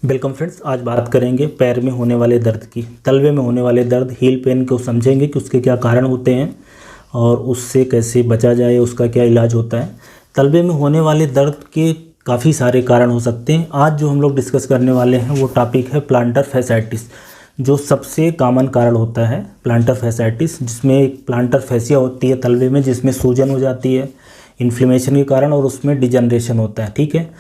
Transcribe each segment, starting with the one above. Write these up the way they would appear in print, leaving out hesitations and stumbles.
Welcome friends, आज बात करेंगे पैर में होने वाले दर्द की। तलवे में होने वाले दर्द, हील पेन को समझेंगे कि उसके क्या कारण होते हैं और उससे कैसे बचा जाए, उसका क्या इलाज होता है। तलवे में होने वाले दर्द के काफ़ी सारे कारण हो सकते हैं। आज जो हम लोग डिस्कस करने वाले हैं वो टॉपिक है प्लांटर फैसाइटिस, जो सबसे कॉमन कारण होता है प्लांटर फैसाइटिस, जिसमें एक प्लांटर फैसिया होती है तलवे में, जिसमें सूजन हो जाती है इन्फ्लेमेशन के कारण और उसमें डिजनरेशन होता है। ठीक है,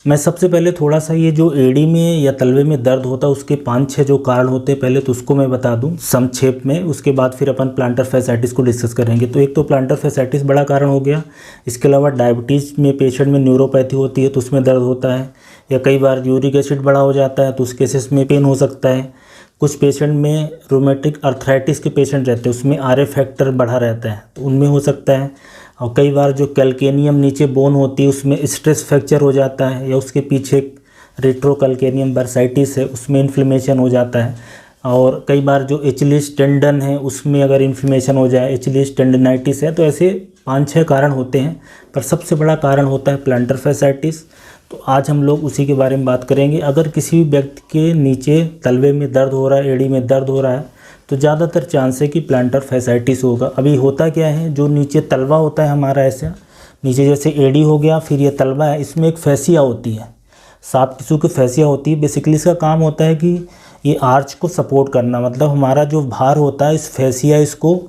मैं सबसे पहले थोड़ा सा ये जो एड़ी में या तलवे में दर्द होता है उसके 5-6 जो कारण होते हैं पहले तो उसको मैं बता दूं संक्षेप में, उसके बाद फिर अपन प्लांटर फैसाइटिस को डिस्कस करेंगे। तो एक तो प्लांटर फैसाइटिस बड़ा कारण हो गया। इसके अलावा डायबिटीज़ में पेशेंट में न्यूरोपैथी होती है तो उसमें दर्द होता है, या कई बार यूरिक एसिड बड़ा हो जाता है तो उस केसेस में पेन हो सकता है। कुछ पेशेंट में रोमेटिक अर्थराइटिस के पेशेंट रहते हैं, उसमें आरए फैक्टर बढ़ा रहता है तो उनमें हो सकता है। और कई बार जो कैल्केनियम नीचे बोन होती है उसमें स्ट्रेस फ्रैक्चर हो जाता है, या उसके पीछे रेट्रोकैल्केनियम बर्साइटिस है उसमें इन्फ्लेमेशन हो जाता है। और कई बार जो एचिलिस टेंडन है उसमें अगर इन्फ्लेमेशन हो जाए, एचिलिस टेंडनाइटिस है, तो ऐसे 5-6 कारण होते हैं, पर सबसे बड़ा कारण होता है प्लांटर फैसाइटिस। तो आज हम लोग उसी के बारे में बात करेंगे। अगर किसी भी व्यक्ति के नीचे तलवे में दर्द हो रहा है, एड़ी में दर्द हो रहा है, तो ज़्यादातर चांस है कि प्लांटर फैसाइटिस होगा। अभी होता क्या है, जो नीचे तलवा होता है हमारा, ऐसा नीचे जैसे एड़ी हो गया, फिर ये तलवा है, इसमें एक फैसिया होती है, सॉफ्ट टिश्यू की फैसिया होती है। बेसिकली इसका काम होता है कि ये आर्च को सपोर्ट करना, मतलब हमारा जो भार होता है इस फैसिया इसको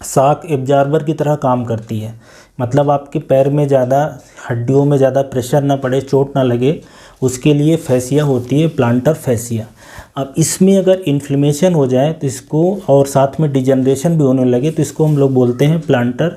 शॉक एब्जॉर्बर की तरह काम करती है। मतलब आपके पैर में ज़्यादा, हड्डियों में ज़्यादा प्रेशर ना पड़े, चोट ना लगे, उसके लिए फैसिया होती है प्लांटर फैसिया। अब इसमें अगर इन्फ्लेमेशन हो जाए तो इसको, और साथ में डिजनरेशन भी होने लगे, तो इसको हम लोग बोलते हैं प्लांटर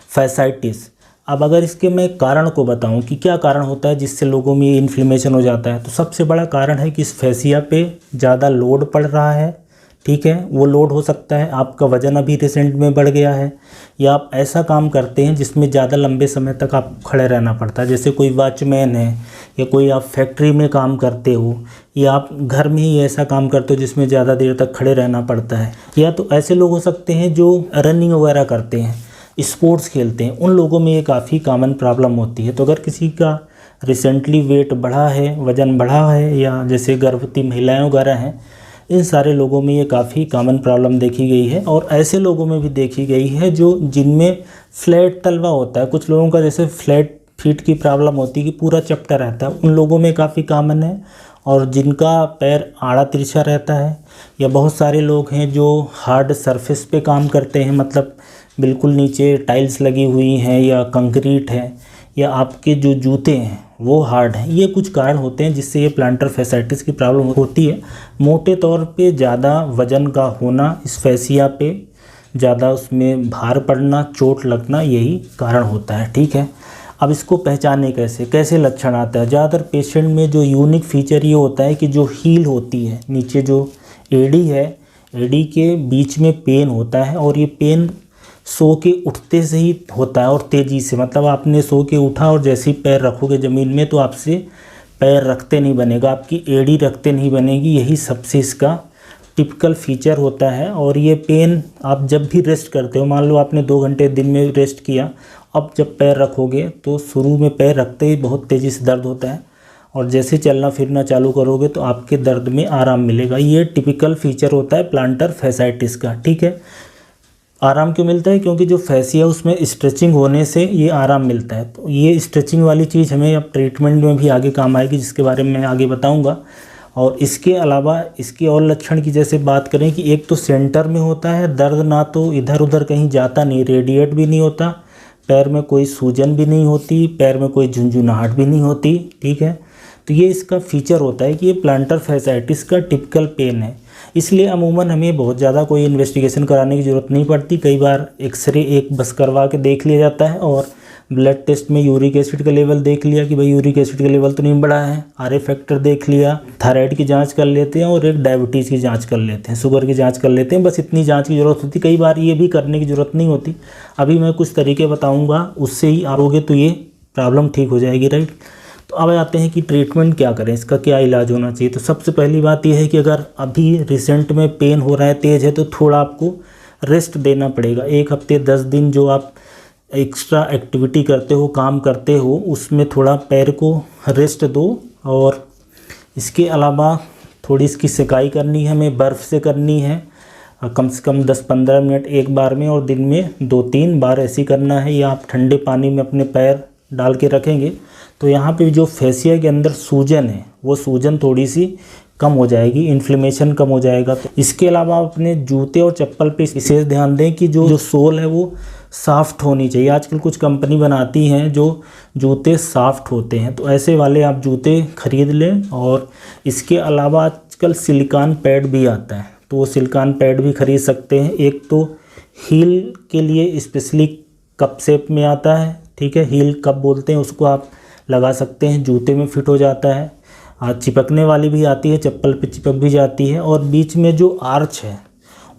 फैसाइटिस। अब अगर इसके मैं कारण को बताऊं कि क्या कारण होता है जिससे लोगों में ये इन्फ्लेमेशन हो जाता है, तो सबसे बड़ा कारण है कि इस फैसिया पे ज़्यादा लोड पड़ रहा है। ठीक है, वो लोड हो सकता है आपका वज़न अभी रिसेंट में बढ़ गया है, या आप ऐसा काम करते हैं जिसमें ज़्यादा लंबे समय तक आप खड़े रहना पड़ता है, जैसे कोई वॉचमैन है, या कोई आप फैक्ट्री में काम करते हो, या आप घर में ही ऐसा काम करते हो जिसमें ज़्यादा देर तक खड़े रहना पड़ता है। या तो ऐसे लोग हो सकते हैं जो रनिंग वगैरह करते हैं, स्पोर्ट्स खेलते हैं, उन लोगों में ये काफ़ी कॉमन प्रॉब्लम होती है। तो अगर किसी का रिसेंटली वेट बढ़ा है, वज़न बढ़ा है, या जैसे गर्भवती महिलाएं वगैरह हैं, इन सारे लोगों में ये काफ़ी कॉमन प्रॉब्लम देखी गई है। और ऐसे लोगों में भी देखी गई है जो जिनमें फ्लैट तलवा होता है। कुछ लोगों का जैसे फ्लैट फीट की प्रॉब्लम होती है कि पूरा चपटा रहता है, उन लोगों में काफ़ी कॉमन है। और जिनका पैर आड़ा तिरछा रहता है, या बहुत सारे लोग हैं जो हार्ड सरफेस पे काम करते हैं, मतलब बिल्कुल नीचे टाइल्स लगी हुई हैं या कंक्रीट है, या आपके जो जूते हैं वो हार्ड हैं। ये कुछ कारण होते हैं जिससे ये प्लांटर फैसाइटिस की प्रॉब्लम होती है। मोटे तौर पे ज़्यादा वज़न का होना, इस फैसिया पे ज़्यादा उसमें भार पड़ना, चोट लगना, यही कारण होता है। ठीक है, अब इसको पहचाने कैसे लक्षण आता है। ज़्यादातर पेशेंट में जो यूनिक फीचर ये होता है कि जो हील होती है, नीचे जो एड़ी है, एड़ी के बीच में पेन होता है, और ये पेन सो के उठते से ही होता है, और तेज़ी से, मतलब आपने सो के उठा और जैसे ही पैर रखोगे ज़मीन में तो आपसे पैर रखते नहीं बनेगा, आपकी एड़ी रखते नहीं बनेगी। यही सबसे इसका टिपिकल फीचर होता है। और ये पेन आप जब भी रेस्ट करते हो, मान लो आपने 2 घंटे दिन में रेस्ट किया, अब जब पैर रखोगे तो शुरू में पैर रखते ही बहुत तेज़ी से दर्द होता है, और जैसे चलना फिरना चालू करोगे तो आपके दर्द में आराम मिलेगा। ये टिपिकल फीचर होता है प्लांटर फैसाइटिस का। ठीक है, आराम क्यों मिलता है? क्योंकि जो फैसिया उसमें स्ट्रेचिंग होने से ये आराम मिलता है। तो ये स्ट्रेचिंग वाली चीज़ हमें अब ट्रीटमेंट में भी आगे काम आएगी, जिसके बारे में मैं आगे बताऊंगा। और इसके अलावा इसके और लक्षण की जैसे बात करें कि एक तो सेंटर में होता है दर्द, ना तो इधर उधर कहीं जाता नहीं, रेडिएट भी नहीं होता, पैर में कोई सूजन भी नहीं होती, पैर में कोई झुंझुनाहट भी नहीं होती। ठीक है, तो ये इसका फीचर होता है कि ये प्लांटर फैसाइटिस का टिपिकल पेन है। इसलिए अमूमन हमें बहुत ज़्यादा कोई इन्वेस्टिगेशन कराने की ज़रूरत नहीं पड़ती। कई बार एक्सरे एक बस करवा के देख लिया जाता है, और ब्लड टेस्ट में यूरिक एसिड का लेवल देख लिया कि भाई यूरिक एसिड का लेवल तो नहीं बढ़ा है, आरए फैक्टर देख लिया, थायराइड की जांच कर लेते हैं, और एक डायबिटीज़ की जांच कर लेते हैं, शुगर की जांच कर लेते हैं। बस इतनी जांच की ज़रूरत होती है। कई बार ये भी करने की ज़रूरत नहीं होती। अभी मैं कुछ तरीके बताऊँगा, उससे ही आओगे तो ये प्रॉब्लम ठीक हो जाएगी। राइट, तो अब आते हैं कि ट्रीटमेंट क्या करें, इसका क्या इलाज होना चाहिए। तो सबसे पहली बात यह है कि अगर अभी रिसेंट में पेन हो रहा है, तेज़ है, तो थोड़ा आपको रेस्ट देना पड़ेगा। 1 हफ्ते 10 दिन जो आप एक्स्ट्रा एक्टिविटी करते हो, काम करते हो, उसमें थोड़ा पैर को रेस्ट दो। और इसके अलावा थोड़ी इसकी सिकाई करनी है, हमें बर्फ़ से करनी है, कम से कम 10-15 मिनट एक बार में, और दिन में 2-3 बार ऐसी करना है। या आप ठंडे पानी में अपने पैर डाल के रखेंगे तो यहाँ पे जो फेसिया के अंदर सूजन है वो सूजन थोड़ी सी कम हो जाएगी, इन्फ्लेमेशन कम हो जाएगा। तो इसके अलावा आप अपने जूते और चप्पल पे विशेष ध्यान दें कि जो सोल है वो सॉफ्ट होनी चाहिए। आजकल कुछ कंपनी बनाती हैं जो जूते सॉफ्ट होते हैं, तो ऐसे वाले आप जूते खरीद लें। और इसके अलावा आजकल सिलिकॉन पैड भी आता है, तो वो सिलिकॉन पैड भी खरीद सकते हैं। एक तो हील के लिए स्पेशली कप शेप में आता है, ठीक है, हील कप बोलते हैं उसको, आप लगा सकते हैं, जूते में फिट हो जाता है। चिपकने वाली भी आती है, चप्पल पे चिपक भी जाती है। और बीच में जो आर्च है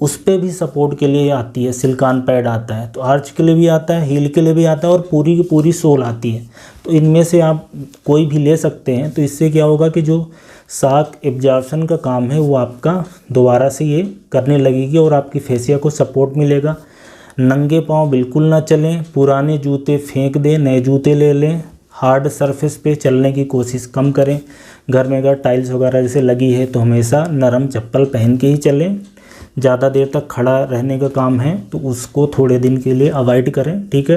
उस पे भी सपोर्ट के लिए आती है, सिलिकॉन पैड आता है। तो आर्च के लिए भी आता है, हील के लिए भी आता है, और पूरी की पूरी सोल आती है। तो इनमें से आप कोई भी ले सकते हैं। तो इससे क्या होगा कि जो शॉक एब्जॉर्प्शन का काम है वो आपका दोबारा से ये करने लगेगी और आपकी फेसिया को सपोर्ट मिलेगा। नंगे पाँव बिल्कुल ना चलें, पुराने जूते फेंक दें, नए जूते ले लें। हार्ड सरफेस पे चलने की कोशिश कम करें। घर में अगर टाइल्स वगैरह जैसे लगी है तो हमेशा नरम चप्पल पहन के ही चलें। ज़्यादा देर तक खड़ा रहने का काम है तो उसको थोड़े दिन के लिए अवॉइड करें, ठीक है।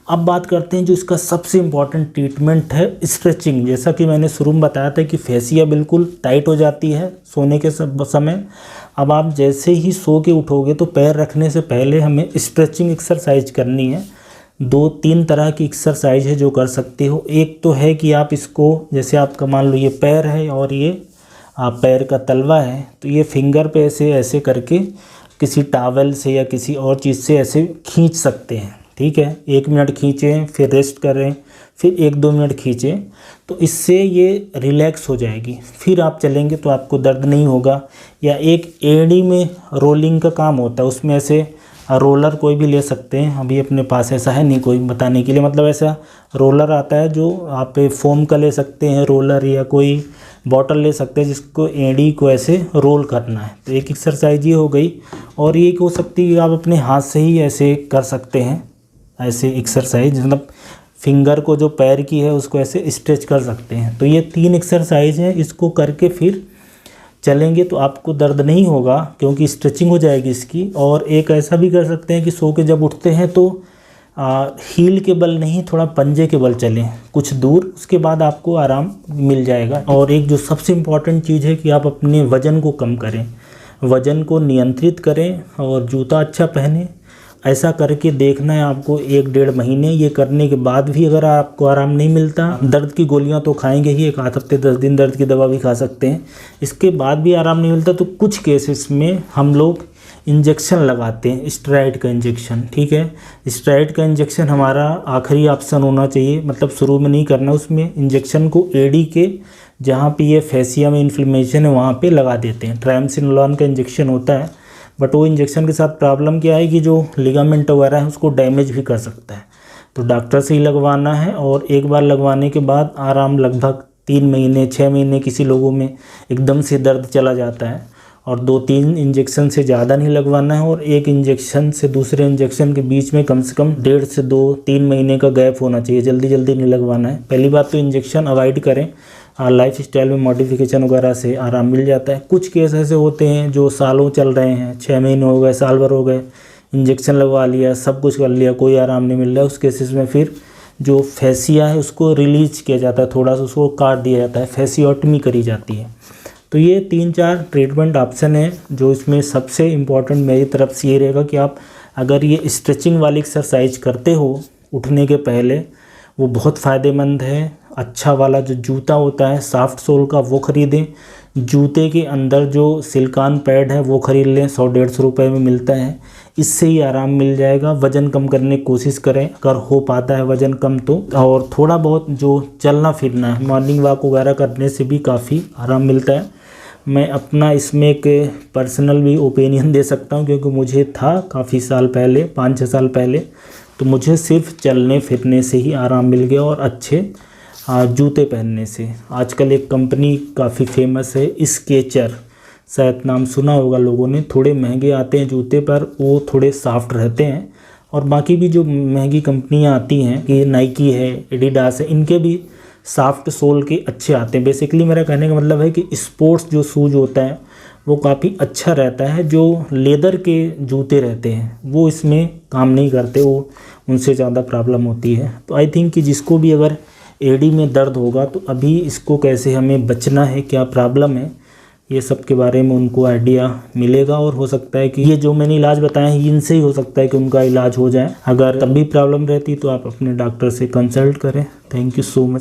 अब बात करते हैं जो इसका सबसे इम्पॉर्टेंट ट्रीटमेंट है, स्ट्रेचिंग। जैसा कि मैंने शुरू में बताया था कि फेसिया बिल्कुल टाइट हो जाती है सोने के समय। अब आप जैसे ही सो के उठोगे तो पैर रखने से पहले हमें स्ट्रेचिंग एक्सरसाइज करनी है। 2-3 तरह की एक्सरसाइज है जो कर सकते हो। एक तो है कि आप इसको, जैसे आपका मान लो ये पैर है और ये पैर का तलवा है, तो ये फिंगर पे ऐसे ऐसे करके किसी टॉवल से या किसी और चीज़ से ऐसे खींच सकते हैं, ठीक है। 1 मिनट खींचें, फिर रेस्ट करें, फिर 1-2 मिनट खींचें, तो इससे ये रिलैक्स हो जाएगी। फिर आप चलेंगे तो आपको दर्द नहीं होगा। या एक एड़ी में रोलिंग का काम होता है, उसमें ऐसे रोलर कोई भी ले सकते हैं। अभी अपने पास ऐसा है नहीं कोई बताने के लिए, मतलब ऐसा रोलर आता है जो आप फोम का ले सकते हैं रोलर, या कोई बॉटल ले सकते हैं जिसको एड़ी को ऐसे रोल करना है। तो एक एक्सरसाइज ये हो गई। और ये हो सकती है कि आप अपने हाथ से ही ऐसे कर सकते हैं, ऐसे एक्सरसाइज, मतलब फिंगर को जो पैर की है उसको ऐसे स्ट्रेच कर सकते हैं। तो ये 3 एक्सरसाइज हैं, इसको करके फिर चलेंगे तो आपको दर्द नहीं होगा क्योंकि स्ट्रेचिंग हो जाएगी इसकी। और एक ऐसा भी कर सकते हैं कि सो के जब उठते हैं तो हील के बल नहीं, थोड़ा पंजे के बल चलें कुछ दूर, उसके बाद आपको आराम मिल जाएगा। और एक जो सबसे इम्पॉर्टेंट चीज़ है कि आप अपने वज़न को कम करें, वज़न को नियंत्रित करें और जूता अच्छा पहने। ऐसा करके देखना है आपको 1-1.5 महीने। ये करने के बाद भी अगर आपको आराम नहीं मिलता, दर्द की गोलियां तो खाएंगे ही, 1 हफ्ते 10 दिन दर्द की दवा भी खा सकते हैं, इसके बाद भी आराम नहीं मिलता, तो कुछ केसेस में हम लोग इंजेक्शन लगाते हैं, स्टेरॉइड का इंजेक्शन, ठीक है। स्टेरॉइड का इंजेक्शन हमारा आखिरी ऑप्शन होना चाहिए, मतलब शुरू में नहीं करना। उसमें इंजेक्शन को एडी के जहाँ पे ये फेसिया में इन्फ्लेमेशन है वहाँ पे लगा देते हैं। ट्राइमसिनोलॉन का इंजेक्शन होता है, बट वो इंजेक्शन के साथ प्रॉब्लम क्या है कि जो लिगामेंट वगैरह है उसको डैमेज भी कर सकता है। तो डॉक्टर से ही लगवाना है, और एक बार लगवाने के बाद आराम लगभग 3 महीने 6 महीने किसी लोगों में एकदम से दर्द चला जाता है। और 2-3 इंजेक्शन से ज़्यादा नहीं लगवाना है, और एक इंजेक्शन से दूसरे इंजेक्शन के बीच में कम से कम 1.5 से 2-3 महीने का गैप होना चाहिए, जल्दी जल्दी नहीं लगवाना है। पहली बात तो इंजेक्शन अवॉइड करें, लाइफ स्टाइल में मॉडिफिकेशन वगैरह से आराम मिल जाता है। कुछ केस ऐसे होते हैं जो सालों चल रहे हैं, 6 महीने हो गए, साल भर हो गए, इंजेक्शन लगवा लिया, सब कुछ कर लिया, कोई आराम नहीं मिल रहा है। उस केसेस में फिर जो फेसिया है उसको रिलीज किया जाता है, थोड़ा सा उसको काट दिया जाता है, फेसियोटमी करी जाती है। तो ये 3-4 ट्रीटमेंट ऑप्शन है जो इसमें सबसे इम्पॉर्टेंट मेरी तरफ से ये रहेगा कि आप अगर ये स्ट्रेचिंग वाली एक्सरसाइज करते हो उठने के पहले, वो बहुत फ़ायदेमंद है। अच्छा वाला जो जूता होता है सॉफ्ट सोल का वो ख़रीदें। जूते के अंदर जो सिलिकॉन पैड है वो ख़रीद लें, 100-150 रुपये में मिलता है, इससे ही आराम मिल जाएगा। वज़न कम करने की कोशिश करें अगर हो पाता है वज़न कम तो, और थोड़ा बहुत जो चलना फिरना है, मॉर्निंग वॉक वगैरह करने से भी काफ़ी आराम मिलता है। मैं अपना इसमें एक पर्सनल भी ओपिनियन दे सकता हूँ क्योंकि मुझे था काफ़ी साल पहले, 5-6 साल पहले, तो मुझे सिर्फ चलने फिरने से ही आराम मिल गया और अच्छे जूते पहनने से। आजकल एक कंपनी काफ़ी फेमस है, स्केचर, शायद नाम सुना होगा लोगों ने। थोड़े महंगे आते हैं जूते पर, वो थोड़े सॉफ्ट रहते हैं। और बाकी भी जो महंगी कंपनियां आती हैं कि नाइकी है, एडिडास है, इनके भी सॉफ्ट सोल के अच्छे आते हैं। बेसिकली मेरा कहने का मतलब है कि स्पोर्ट्स जो शूज़ होता है वो काफ़ी अच्छा रहता है। जो लेदर के जूते रहते हैं वो इसमें काम नहीं करते, वो उनसे ज़्यादा प्रॉब्लम होती है। तो आई थिंक कि जिसको भी अगर एड़ी में दर्द होगा तो अभी इसको कैसे हमें बचना है, क्या प्रॉब्लम है, ये सब के बारे में उनको आइडिया मिलेगा। और हो सकता है कि ये जो मैंने इलाज बताए हैं इनसे ही हो सकता है कि उनका इलाज हो जाए। अगर तब भी प्रॉब्लम रहती तो आप अपने डॉक्टर से कंसल्ट करें। Thank you so much.